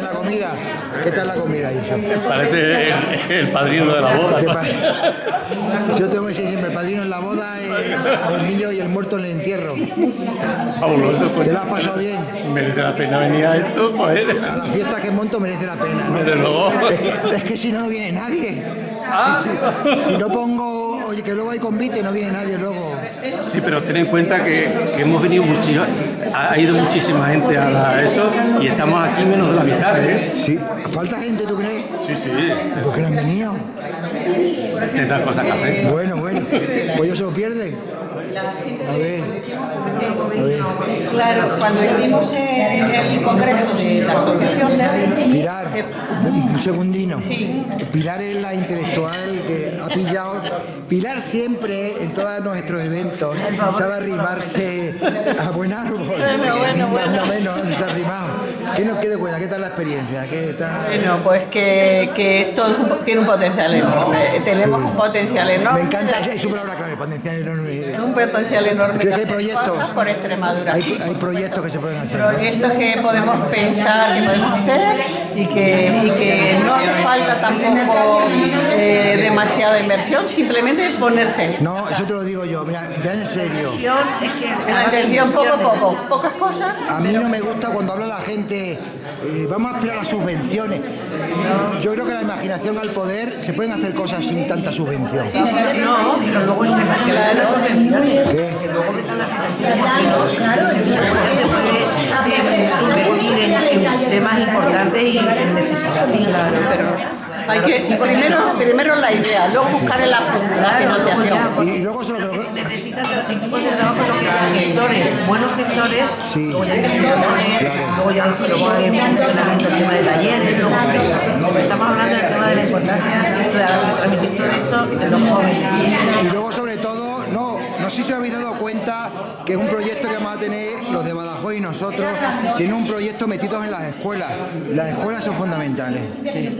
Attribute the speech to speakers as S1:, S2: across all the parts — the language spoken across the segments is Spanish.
S1: la comida? ¿Qué tal la comida, hijo?
S2: Parece el padrino de la boda.
S1: Yo tengo que ser siempre el padrino en la boda, el niño y el muerto en el entierro.
S2: Fabuloso. Pues,
S1: ¿Te lo has pasado bien?
S2: merece la pena venir a esto, pues.
S1: A la fiesta que monto merece la pena, ¿no?
S2: Desde luego.
S1: Es que si no, no viene nadie.
S2: Ah.
S1: Si no pongo, oye, que luego hay convite, no viene nadie luego.
S2: Sí, pero ten en cuenta que hemos venido muchísima, ha ido muchísima gente a eso y estamos aquí menos de la mitad, ¿eh?
S1: Sí, ¿falta gente, tú crees?
S2: Sí, sí.
S1: ¿Por qué no han venido?
S2: Tendrán cosas que hacer.
S1: Bueno, pues ellos se lo pierden. A ver.
S3: Claro, cuando hicimos el congreso de la asociación de
S1: Pilar, un segundino. Pilar es la intelectual que ha pillado. Pilar siempre, en todos nuestros eventos, sabe arrimarse a buen árbol.
S3: Bueno.
S1: Más o menos se ha arrimado. ¿Qué nos queda cuenta? ¿Qué tal la experiencia? ¿Qué tal?
S3: Bueno, pues que esto tiene un potencial enorme. Tenemos un potencial enorme.
S1: Me encanta, es su palabra clave, potencial enorme.
S3: Un potencial enorme
S1: ¿Qué
S3: de hacer
S1: proyectos?
S3: cosas por Extremadura.
S1: Hay proyectos que se pueden hacer.
S3: Proyectos que podemos pensar, que podemos hacer y que no hace falta tampoco demasiada inversión, simplemente ponerse.
S1: No, eso te lo digo yo, mira, ya en serio.
S3: La intención pocas cosas.
S1: A mí no me gusta cuando habla la gente, vamos a aspirar a subvenciones. Yo creo que la imaginación al poder se pueden hacer cosas sin tanta subvención.
S3: No, pero luego es demasiado las subvenciones.
S1: ¿Qué?
S3: Que luego metan las subvenciones porque claro, se puede invertir en temas importantes y en necesidades. Claro, pero hay que primero la idea, luego buscar la financiación.
S1: Y luego sobre todo,
S3: Necesitas equipos de trabajo, lo que hay gestores, buenos gestores,
S1: Sí.
S3: luego ya luego hay el tema de talleres, luego estamos hablando del tema de la importancia de transmitir todo esto en los jóvenes.
S1: y luego sobre todo, no sé si os habéis dado cuenta que es un proyecto que vamos a tener los de Badajoz y nosotros, tiene un proyecto metidos en las escuelas. Las escuelas son fundamentales.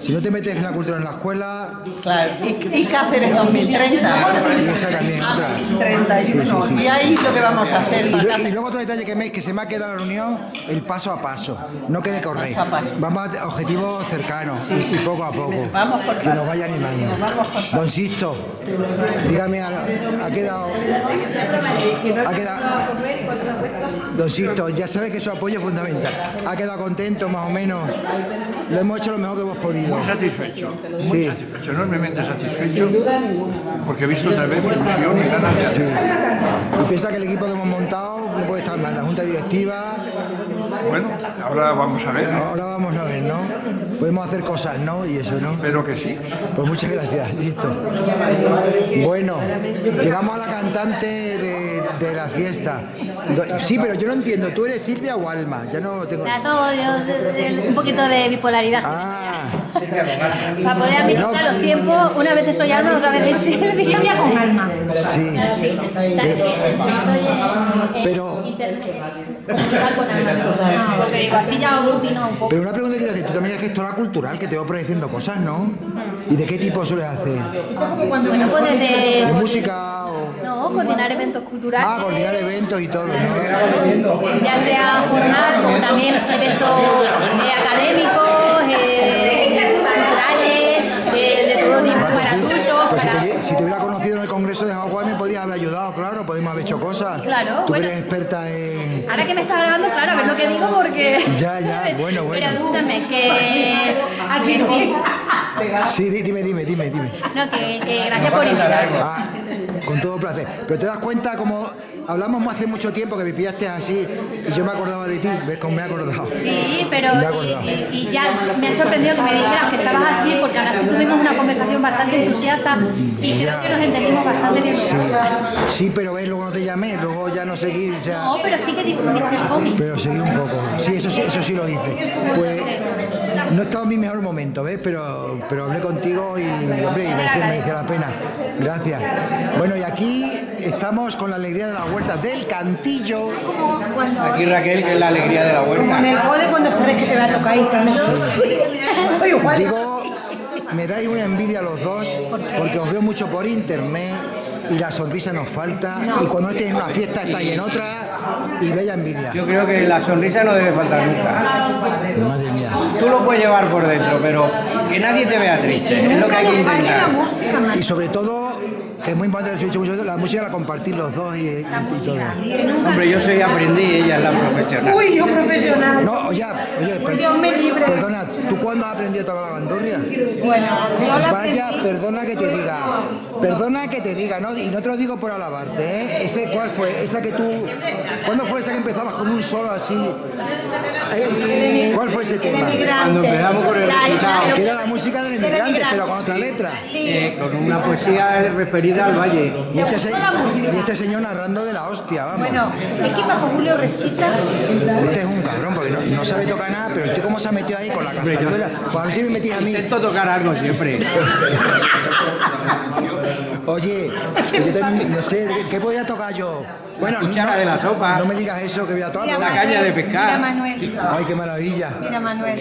S1: Si no te metes en la cultura en la escuela,
S3: Claro, y Cáceres 2030.
S1: y esa también es otra.
S3: 31. Y ahí lo que vamos a hacer.
S1: Y luego otro detalle que se me ha quedado en la reunión, el paso a paso. No quede correr.
S3: Paso a paso.
S1: Vamos a objetivos cercanos y poco a poco.
S3: Vamos por
S1: que nos vaya animando.
S3: Vamos por
S1: Don Sisto, dígame, ha quedado. Don Sisto, ya sabe que su apoyo es fundamental. ¿Ha quedado contento más o menos? Lo hemos hecho lo mejor que hemos podido.
S4: Muy satisfecho,
S1: Sí.
S4: enormemente satisfecho, porque he visto otra vez ilusión y ganas de hacer.
S1: Y piensa que el equipo que hemos montado no puede estar mal. La junta directiva,
S4: Bueno, ahora vamos a ver,
S1: ahora vamos a ver, ¿no? Podemos hacer cosas, ¿no? Y eso, ¿no?
S4: espero que sí.
S1: Pues muchas gracias, listo. Bueno, llegamos a la cantante de la fiesta. Sí, pero yo no entiendo, ¿tú eres Silvia o Alma? Ya no tengo...
S5: Trato un poquito de bipolaridad.
S1: Ah,
S5: Para poder administrar los tiempos, una vez soy Alma, otra vez Silvia. Silvia con Alma.
S1: sí. Pero-
S5: Comunicar con Alma. Porque digo, así ya aglutino un poco.
S1: Pero una pregunta que quiero hacer, tú también eres gestora cultural, que te va produciendo cosas, ¿no? ¿Y de qué tipo sueles hacer?
S5: Bueno, pues
S1: ¿De
S5: desde...
S1: música o...?
S5: No, coordinar eventos culturales.
S1: Ah, coordinar eventos y todo, ¿no?
S5: Ya sea formal, como también eventos académicos, culturales, de todo tipo, para adultos,
S1: Pues
S5: para...
S1: si te hubiera conocido en el Congreso de Hawái me podrías haber ayudado, claro, podemos haber hecho cosas.
S5: Claro,
S1: Tú
S5: bueno.
S1: eres experta en...
S5: Ahora que me estás grabando, claro, a ver lo que digo porque...
S1: Ya, bueno.
S5: Pero escúchame, que... sí.
S1: Sí, dime.
S5: No, que gracias por invitarme.
S1: Ah, con todo placer. Pero te das cuenta como hablamos hace mucho tiempo que me pillaste así y yo me acordaba de ti, ¿ves cómo me he acordado?
S5: Sí, pero
S1: Me he acordado.
S5: y ya me ha sorprendido que me dijeras que estabas así porque ahora sí tuvimos una conversación bastante entusiasta y creo que nos entendimos bastante bien.
S1: Sí, pero ves, luego no te llamé, luego ya no seguí, o sea,
S5: No, pero sí que difundiste el cómic.
S1: pero seguí un poco. Sí, eso sí lo hice. Pues no estaba en mi mejor momento, ¿ves? Pero hablé contigo y, hombre, y merecía la pena. Gracias. Bueno, y aquí estamos con la alegría de la huerta del Cantillo.
S6: Aquí Raquel, que es la alegría de la
S7: Como en
S6: huerta.
S7: el cole cuando sabes que te va a tocar ahí también. Igual.
S1: Digo, me dais una envidia a los dos porque os veo mucho por internet y la sonrisa nos falta, y cuando estés en una fiesta estás en otra, y bella envidia.
S6: Yo creo que la sonrisa no debe faltar nunca.
S1: Madre mía.
S6: Tú lo puedes llevar por dentro, pero que nadie te vea triste. Es lo que hay que intentar.
S1: Y sobre todo, que es muy importante, la música la compartir los dos y todo.
S6: Hombre, yo soy aprendiz y ella es la profesional.
S7: Uy, yo profesional.
S1: No, oye,
S7: Por Dios me libre.
S1: perdona, ¿tú cuándo has aprendido a tocar la bandurria?
S7: Bueno, yo la
S1: Vaya,
S7: aprendí.
S1: perdona que te diga, ¿no? Y no te lo digo por alabarte, ¿eh? Ese, ¿cuál fue? Esa que tú, ¿cuándo fue esa que empezabas con un solo así? ¿Cuál fue ese tema?
S6: Cuando empezamos con el recitado.
S1: Que era la música del inmigrante, pero con otra letra.
S6: Con una poesía referida al valle.
S1: Y este señor narrando de la hostia, vamos.
S7: Bueno, es que Paco Julio recita.
S1: Este es un cabrón, porque no sabe tocar nada, pero este cómo se ha metido ahí con la cantaruela. Pues a ver si me metís a mí.
S6: Intento tocar algo siempre.
S1: Oye, yo también, no sé, ¿qué podía tocar yo? Bueno,
S6: Cuchara de la sopa.
S1: No me digas eso, que voy a tocar.
S7: Mira,
S6: La
S7: Manuel,
S6: caña de pescar.
S7: Mira, Manuel.
S1: Ay, qué maravilla.
S7: Mira, Manuel.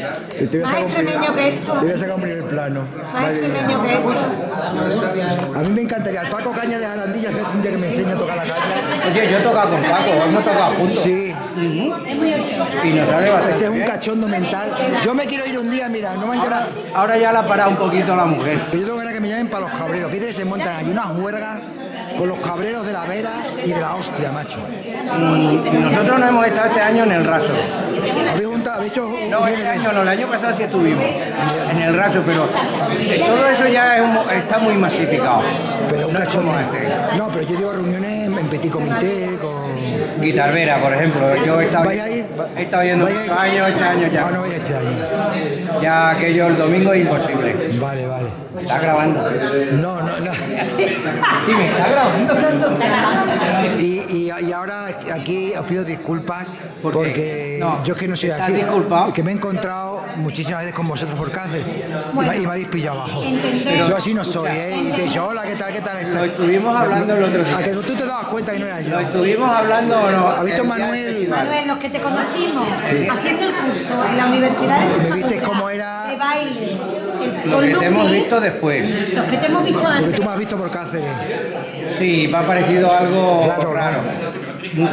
S1: Te voy a
S7: Más
S1: sacar un
S7: extremeño
S1: primer-
S7: que esto.
S1: Te voy a sacar un primer plano.
S7: Más
S1: Madre mía.
S7: extremeño que esto.
S1: A mí me encantaría el Paco Caña de Jarandilla, que es un día que me enseña a tocar la caña.
S6: Oye, yo he tocado con Paco, hemos tocado juntos.
S1: Sí,
S6: Y nos sale bastante
S1: ese es un
S6: bien.
S1: cachondo mental. Yo me quiero ir un día, mira, no me han llamado.
S6: Ahora ya la ha parado un poquito la mujer.
S1: Pero yo tengo ganas que me llamen para los cabreros. ¿Qué se montan allí unas huelgas con los cabreros de la Vera y de la hostia, macho?
S6: Y nosotros no hemos estado este año en el raso.
S1: ¿Habéis juntado? ¿Habéis hecho
S6: No, este año no, el año pasado sí estuvimos en el raso, pero todo eso ya está muy masificado.
S1: Pero
S6: No es como antes.
S1: No, pero yo digo reuniones en petit comité, con...
S6: Guitarrera, por ejemplo, yo he estado,
S1: ¿Vaya a ir?
S6: he estado yendo
S1: ¿Vaya a ir?
S6: muchos años, este año
S1: Ah,
S6: ya.
S1: no vaya este año.
S6: Ya aquello el domingo es imposible.
S1: Vale, vale.
S6: ¿Estás grabando?
S1: No.
S6: Y me está grabando.
S1: Y ahora aquí os pido disculpas porque
S6: No,
S1: yo es que no soy
S6: estás
S1: así.
S6: disculpado.
S1: Que me he encontrado muchísimas veces con vosotros por Cáceres
S7: Bueno,
S1: y me habéis pillado abajo.
S7: entendemos.
S1: Yo así no soy, ¿eh? Y te he dicho, hola, ¿qué tal?
S6: Lo
S1: estás?
S6: estuvimos hablando el otro
S1: A que
S6: día.
S1: tú te dabas cuenta y no era yo.
S6: Lo estuvimos hablando o no.
S1: ¿Has visto
S6: el día del
S1: Manuel?
S6: festival.
S7: Manuel, los que te conocimos haciendo el curso en la Universidad de
S1: ¿Me
S7: Extremadura,
S1: viste cómo era?
S7: de baile, el
S6: Lo que te hemos
S7: columpi,
S6: visto después.
S7: los que te hemos visto
S1: Porque
S7: antes.
S1: tú me has visto por Cáceres.
S6: Sí, me ha parecido algo
S1: Raro.
S6: raro.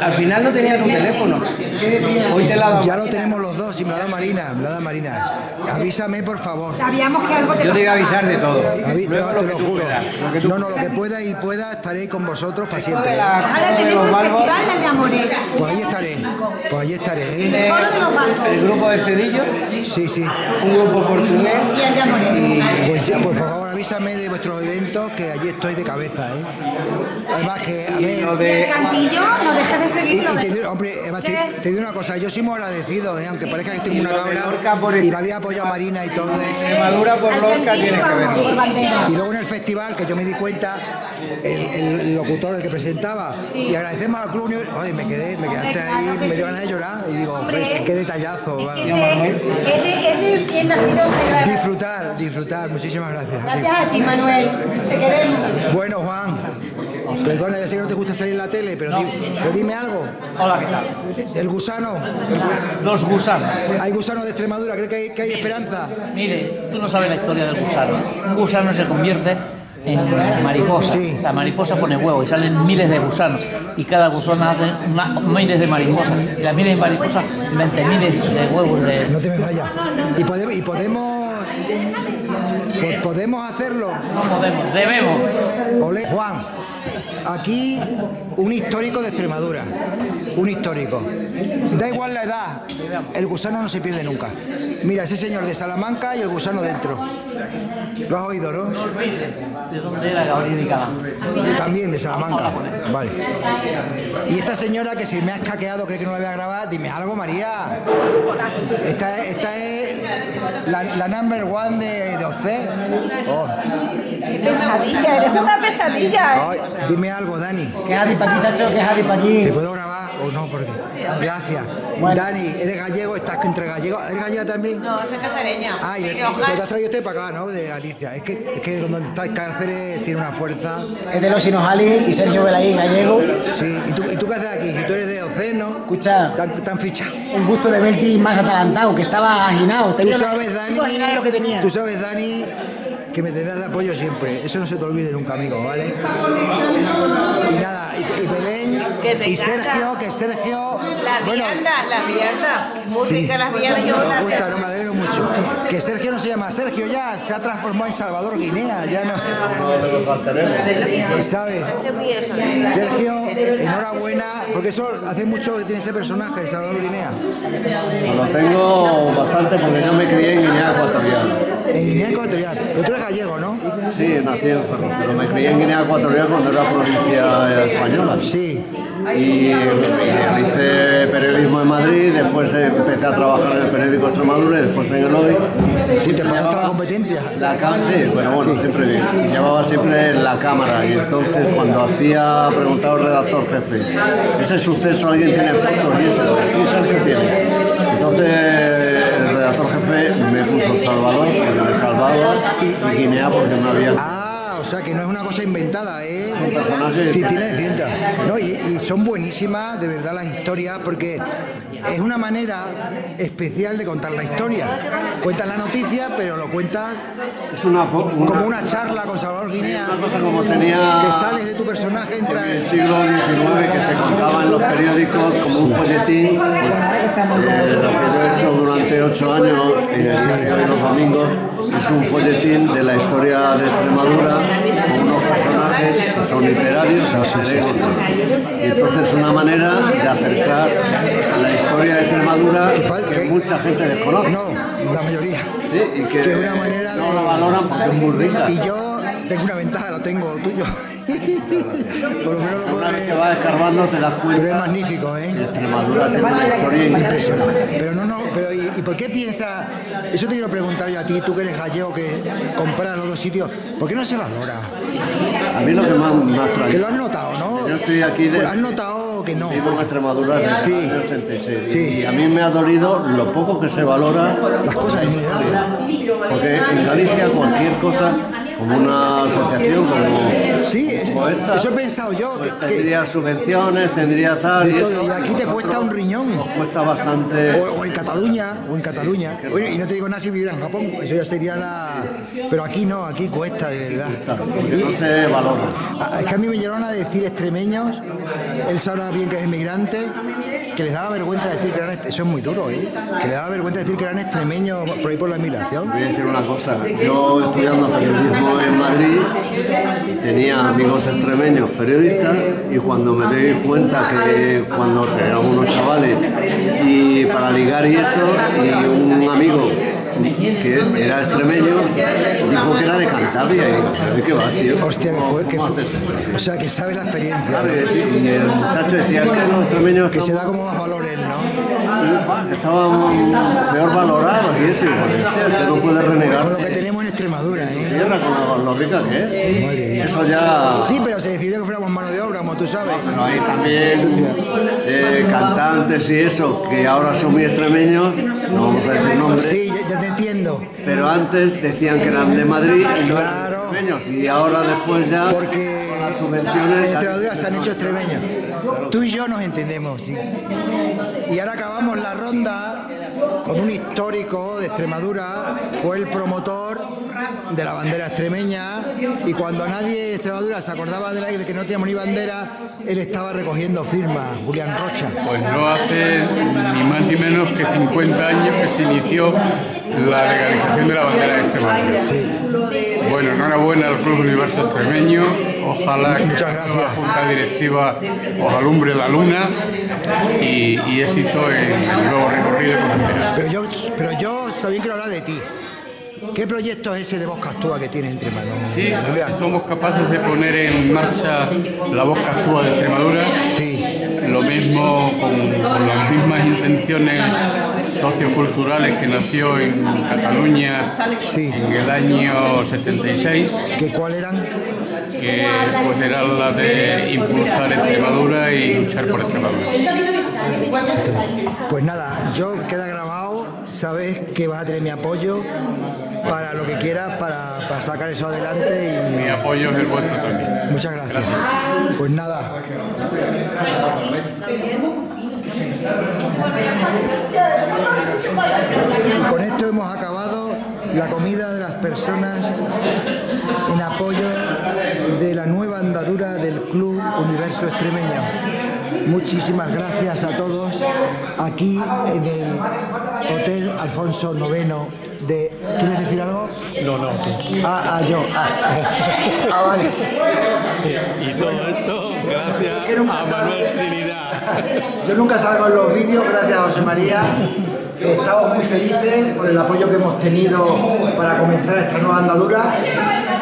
S6: Al final no tenía tu teléfono. Hoy te la ha dado.
S1: Ya lo tenemos los dos y me la da Marina. Avísame, por favor.
S7: Sabíamos que algo te
S6: Yo te iba a avisar de todo.
S1: Luego
S6: Luego lo
S1: te
S6: que
S1: lo
S6: tú
S1: juro.
S6: puedas. Lo que tú
S1: Lo que pueda y pueda estaré con vosotros para
S6: Esto de
S1: siempre.
S7: Ahora
S6: de
S7: tenemos
S6: los
S7: el
S6: Balbos,
S7: festival de Amores.
S1: Pues ahí estaré.
S6: tiene
S7: Foro de los Balbos.
S6: el grupo de Cedillo,
S1: Sí.
S6: un grupo portugués.
S7: Y el de Amores.
S1: Pues ya, pues por favor avísame de vuestros eventos que allí estoy de cabeza, ¿eh? Además que, a ver...
S6: Lo
S7: Y
S6: de
S7: el cantillo, no dejes de
S1: Y
S7: seguirlo.
S1: te digo, hombre, además, te digo una cosa, yo soy muy agradecido, aunque parezca que estoy como una
S6: lo de
S1: cabra
S6: Lorca por el-
S1: y me había apoyado Marina y todo.
S6: Extremadura por
S7: Al
S6: Lorca
S7: cantillo
S6: tienes que
S7: vamos, por
S6: verlo.
S7: bandera.
S1: Y luego en el festival, que yo me di cuenta, el locutor, el que presentaba, y agradecemos al Club Unión, oye, me quedaste ahí,
S7: claro que
S1: me dio
S7: sí.
S1: ganas de llorar, y digo,
S7: Hombre,
S1: qué detallazo.
S7: Es
S1: vale.
S7: que es de bien nacido ser
S1: Disfrutar, muchísimas gracias.
S7: Gracias a ti, Manuel. Te queremos.
S1: Bueno, Juan, perdona, ya sé que no te gusta salir en la tele, pero dime algo.
S8: Hola, ¿qué tal?
S1: El gusano,
S8: Los gusanos.
S1: hay gusanos de Extremadura, ¿cree que hay esperanza?
S8: Mire, tú no sabes la historia del gusano. Un gusano se convierte en mariposa.
S1: Sí.
S8: La mariposa pone huevo y salen miles de gusanos. Y cada gusano hace miles de mariposas. Y las miles de mariposas meten miles de huevos de...
S1: No te me vayas. Y podemos hacerlo.
S8: No podemos, debemos.
S1: Olé. Juan, aquí un histórico de Extremadura. Un histórico. Da igual la edad, el gusano no se pierde nunca. Mira, ese señor de Salamanca y el gusano dentro. Lo has oído, ¿no?
S8: No olvides de dónde era Gabriel y Calán.
S1: También de Salamanca. Vale. Y esta señora que si me ha escaqueado, cree que no la voy a grabar, dime algo, María. Esta es la number one de usted. Oh.
S7: Pesadilla, eres una pesadilla.
S1: Ay, dime algo, Dani.
S9: Que es Adi pa' aquí, chacho, que es Adi pa' aquí.
S1: ¿Te puedo grabar o no? Porque... Gracias.
S9: Bueno.
S1: Dani, ¿eres gallego? ¿Estás entre gallegos? ¿Eres gallega también?
S3: No, soy cacereña.
S1: Ah, y te has traído usted para acá, ¿no? De Alicia. Es que donde está Cáceres tiene una fuerza.
S9: Es de los Hinojali y Sergio Velaí, gallego.
S1: Sí. ¿Y tú qué haces aquí? Si tú eres de Océn, ¿no?
S9: Escucha,
S1: Tan fichado.
S9: un gusto de verte más atalantado, que estaba aginado.
S1: Tú
S9: Tenía
S1: sabes, Dani.
S9: Chicos, aginado lo que tenía.
S1: Tú sabes, Dani, que me tendrás de apoyo siempre. Eso no se te olvide nunca, amigo, ¿vale? Y nada, y Belén,
S3: Que me
S1: y
S3: encanta.
S1: Sergio, que Sergio...
S3: Las viandas, muy
S1: Sí,
S3: ricas las viandas. Yo
S1: me
S3: las
S1: gusta, no me alegro mucho. Que Sergio no se llama Sergio ya, se ha transformado en Salvador Guinea, ya no... ¿Sabes? Sergio, enhorabuena, porque eso hace mucho que tiene ese personaje, Salvador Guinea.
S10: Pues lo tengo bastante porque yo me crié en Guinea Ecuatorial.
S1: En Guinea Ecuatorial. Pero tú eres gallego, ¿no?
S10: Sí, nací en Ferrol, pero me crié en Guinea Ecuatorial cuando era provincia española.
S1: Sí.
S10: Y realicé periodismo en Madrid, después empecé a trabajar en el periódico Extremadura y después en el Hoy.
S1: Sí, te pasaste la competencia.
S10: Sí, pero bueno, siempre bien. Y llevaba siempre la cámara y entonces cuando preguntaba al redactor jefe, ese suceso alguien tiene fotos y eso, sí, Sergio tiene. Entonces el redactor jefe me puso Salvador porque me salvaba y Guinea porque me había...
S1: O sea que no es una cosa inventada, ¿eh?
S10: Son personajes...
S1: Tiene cinta. No, y son buenísimas, de verdad, las historias, porque es una manera especial de contar la historia. Cuentas la noticia, pero lo cuentas como una charla con Salvador Guinea.
S10: Una cosa como tenía...
S1: Que sales de tu personaje, entras...
S10: En el siglo XIX, que se contaba en los periódicos como un folletín, pues lo que yo he hecho durante 8 años en el diario de los domingos es un folletín de la historia de Extremadura con unos personajes que son literarios, y entonces es una manera de acercar la historia de Extremadura que mucha gente desconoce.
S1: No, la mayoría.
S10: Sí, y que
S1: es una manera
S10: no la valoran porque es muy rica.
S1: Y yo tengo una ventaja, lo tengo tuyo. Por lo menos
S10: una vez que vas escarbando te das cuenta.
S1: Pero es magnífico, ¿eh?
S10: Extremadura tiene una historia impresionante.
S1: Pero ¿y por qué piensas? Eso te quiero preguntar yo a ti, tú que eres gallego, que comparas los dos sitios, ¿por qué no se valora?
S10: A mí lo que más trae.
S1: Que lo has notado, ¿no?
S10: Yo estoy aquí de...
S1: Pues has notado que no.
S10: Vivo en Extremadura desde el año 86.
S1: Sí.
S10: Y a mí me ha dolido lo poco que se valora
S1: las cosas en general.
S10: Porque en Galicia cualquier cosa, como una asociación, como esta,
S1: eso he pensado yo.
S10: Pues tendría subvenciones, tendría tal y eso.
S1: Y aquí te cuesta un riñón.
S10: Nos cuesta bastante.
S1: O en Cataluña. Oye, y no te digo nada si viviera en Japón, eso ya sería la... Pero aquí no, aquí cuesta de verdad.
S10: Porque no se valora.
S1: Es que a mí me llegaron a decir extremeños, él sabrá bien que es inmigrante, que les daba vergüenza decir que eran... Eso es muy duro, ¿eh? Que les daba vergüenza decir que eran extremeños por ahí por la inmigración.
S10: Voy a decir una cosa, yo estudiando periodismo en Madrid tenía amigos extremeños periodistas y cuando me di cuenta que cuando éramos unos chavales y para ligar y eso, y un amigo que era extremeño dijo que era de Cantabria y digo, ¿pero de qué vas, tío?
S1: Hostia,
S10: ¿Cómo haces eso?
S1: O sea, que sabe la experiencia.
S10: Claro, y el muchacho decía que los extremeños...
S1: Que se da como más valor él, ¿no?
S10: Que estábamos peor valorados y eso, y por este, que no puede renegar.
S1: Con lo que tenemos en Extremadura, ¿eh?
S10: Tierra, con lo rica que es. Eso ya...
S1: Sí, pero se decidió que fuéramos mano de obra, como tú sabes.
S10: Pero hay también cantantes y eso, que ahora son muy extremeños, no vamos a decir nombres.
S1: Sí, ya te entiendo.
S10: Pero antes decían que eran de Madrid y no eran extremeños. Y ahora después ya,
S1: porque
S10: con las subvenciones...
S1: En Extremadura se han hecho extremeños. Tú y yo nos entendemos, sí. Y ahora acabamos la ronda con un histórico de Extremadura, fue el promotor de la bandera extremeña y cuando nadie de Extremadura se acordaba de que no teníamos ni bandera, él estaba recogiendo firmas, Julián Rocha.
S4: Pues no hace ni más ni menos que 50 años que se inició la legalización de la bandera de Extremadura. Bueno, enhorabuena al Club Universo Extremeño, ojalá que la nueva junta directiva os alumbre la luna y éxito en el nuevo recorrido con la
S1: Pero yo también quiero hablar de ti. ¿Qué proyecto es ese de Voz que Actúa que tiene entre manos?
S4: Sí, somos capaces de poner en marcha la Voz que Actúa de Extremadura.
S1: Sí.
S4: Lo mismo con las mismas intenciones socioculturales que nació en Cataluña en el año 76.
S1: ¿Qué cuál eran?
S4: Que pues era la de impulsar Extremadura y luchar por Extremadura.
S1: Pues nada, yo queda grabado, sabes que vas a tener mi apoyo para lo que quieras, para sacar eso adelante.
S4: Mi apoyo es el vuestro también.
S1: Muchas gracias. Pues nada. Y con esto hemos acabado la comida de las personas en apoyo de la nueva andadura del Club Universo Extremeño. Muchísimas gracias a todos aquí en el Hotel Alfonso IX de... ¿Quieres decir algo?
S2: No.
S1: Yo. Vale.
S2: Y todo esto gracias
S1: que nunca
S2: a Manuel Trinidad.
S1: Yo nunca salgo en los vídeos, gracias a José María. Estamos muy felices por el apoyo que hemos tenido para comenzar esta nueva andadura.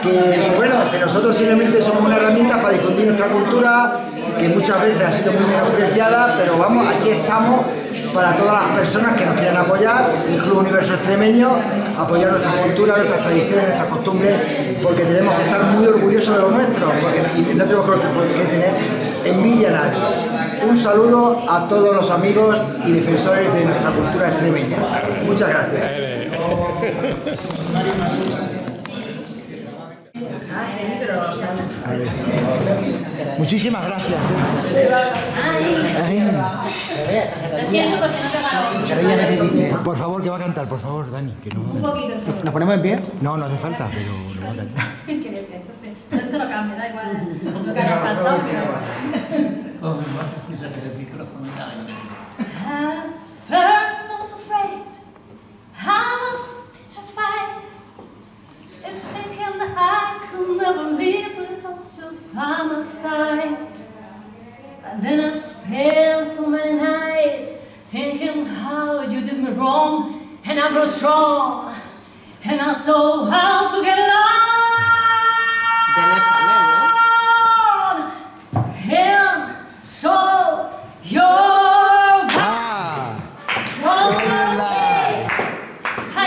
S1: Que nosotros simplemente somos una herramienta para difundir nuestra cultura, que muchas veces ha sido muy menospreciada, pero vamos, aquí estamos para todas las personas que nos quieran apoyar, el Club Universo Extremeño, apoyar nuestra cultura, nuestras tradiciones, nuestras costumbres, porque tenemos que estar muy orgullosos de lo nuestro, y no tenemos que tener envidia a nadie. Un saludo a todos los amigos y defensores de nuestra cultura extremeña. Muchas gracias. Muchísimas gracias.
S5: Lo siento porque no te
S1: Por favor, que va a cantar, por favor, Dani. Que no...
S5: Un poquito.
S9: ¿Nos ponemos en pie?
S1: No hace falta, pero lo va a cantar.
S5: ¿Qué le piensas? Sí. Esto no cambia, da igual. Lo que hayas cantado. At first I was afraid, I was petrified, and thinking that I could never live without you by my side. And then I spent so many nights thinking how you did me wrong, and I grew strong, and I thought how to get along. And so you're I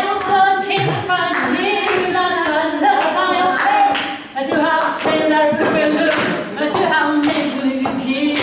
S5: was working to find you, that's the look on your face. As you have said, that's the real look. As you have made me keep.